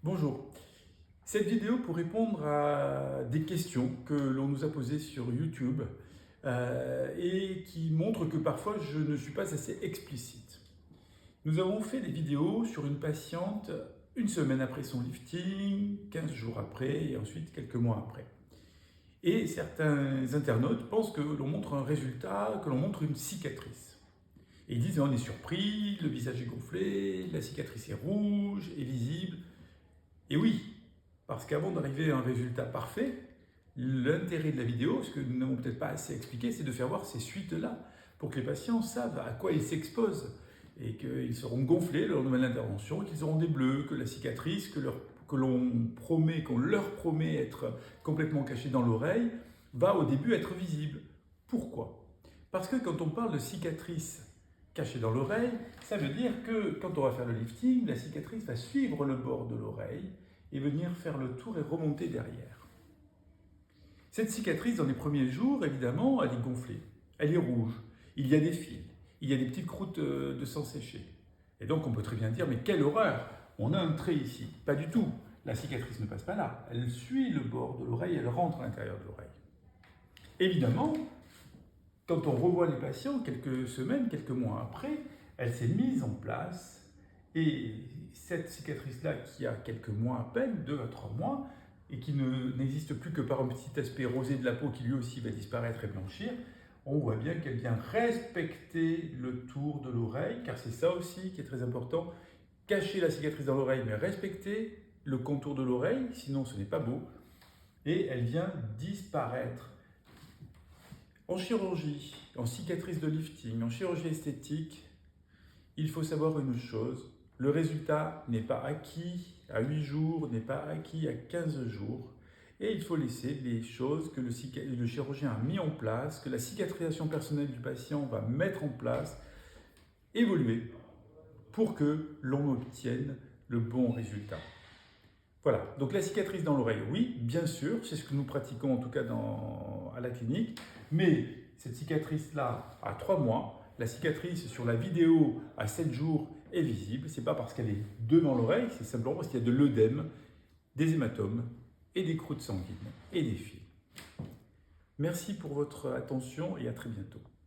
Bonjour. Cette vidéo pour répondre à des questions que l'on nous a posées sur YouTube et qui montrent que parfois je ne suis pas assez explicite. Nous avons fait des vidéos sur une patiente une semaine après son lifting, 15 jours après et ensuite quelques mois après. Et certains internautes pensent que l'on montre un résultat, que l'on montre une cicatrice. Et ils disent on est surpris, le visage est gonflé, la cicatrice est rouge, est visible. Et oui, parce qu'avant d'arriver à un résultat parfait, l'intérêt de la vidéo, ce que nous n'avons peut-être pas assez expliqué, c'est de faire voir ces suites-là, pour que les patients savent à quoi ils s'exposent, et qu'ils seront gonflés lors de l'intervention, qu'ils auront des bleus, que la cicatrice que l'on promet, qu'on leur promet être complètement cachée dans l'oreille, va au début être visible. Pourquoi? Parce que quand on parle de cicatrice cachée dans l'oreille, ça veut dire que quand on va faire le lifting, la cicatrice va suivre le bord de l'oreille et venir faire le tour et remonter derrière. Cette cicatrice, dans les premiers jours, évidemment, elle est gonflée, elle est rouge, il y a des fils, il y a des petites croûtes de sang séché. Et donc on peut très bien dire, mais quelle horreur, on a un trait ici. Pas du tout, la cicatrice ne passe pas là, elle suit le bord de l'oreille, elle rentre à l'intérieur de l'oreille. Évidemment, quand on revoit les patients quelques semaines, quelques mois après, elle s'est mise en place et cette cicatrice-là qui a quelques mois à peine, 2 à 3 mois, et qui n'existe plus que par un petit aspect rosé de la peau qui lui aussi va disparaître et blanchir, on voit bien qu'elle vient respecter le tour de l'oreille, car c'est ça aussi qui est très important, cacher la cicatrice dans l'oreille, mais respecter le contour de l'oreille, sinon ce n'est pas beau, et elle vient disparaître. En chirurgie, en cicatrice de lifting, en chirurgie esthétique, il faut savoir une chose, le résultat n'est pas acquis à 8 jours, n'est pas acquis à 15 jours, et il faut laisser les choses que le chirurgien a mis en place, que la cicatrisation personnelle du patient va mettre en place, évoluer pour que l'on obtienne le bon résultat. Voilà, donc la cicatrice dans l'oreille, oui, bien sûr, c'est ce que nous pratiquons en tout cas à la clinique, mais cette cicatrice-là, à 3 mois, la cicatrice sur la vidéo à 7 jours est visible, c'est pas parce qu'elle est devant l'oreille, c'est simplement parce qu'il y a de l'œdème, des hématomes et des croûtes sanguines et des fils. Merci pour votre attention et à très bientôt.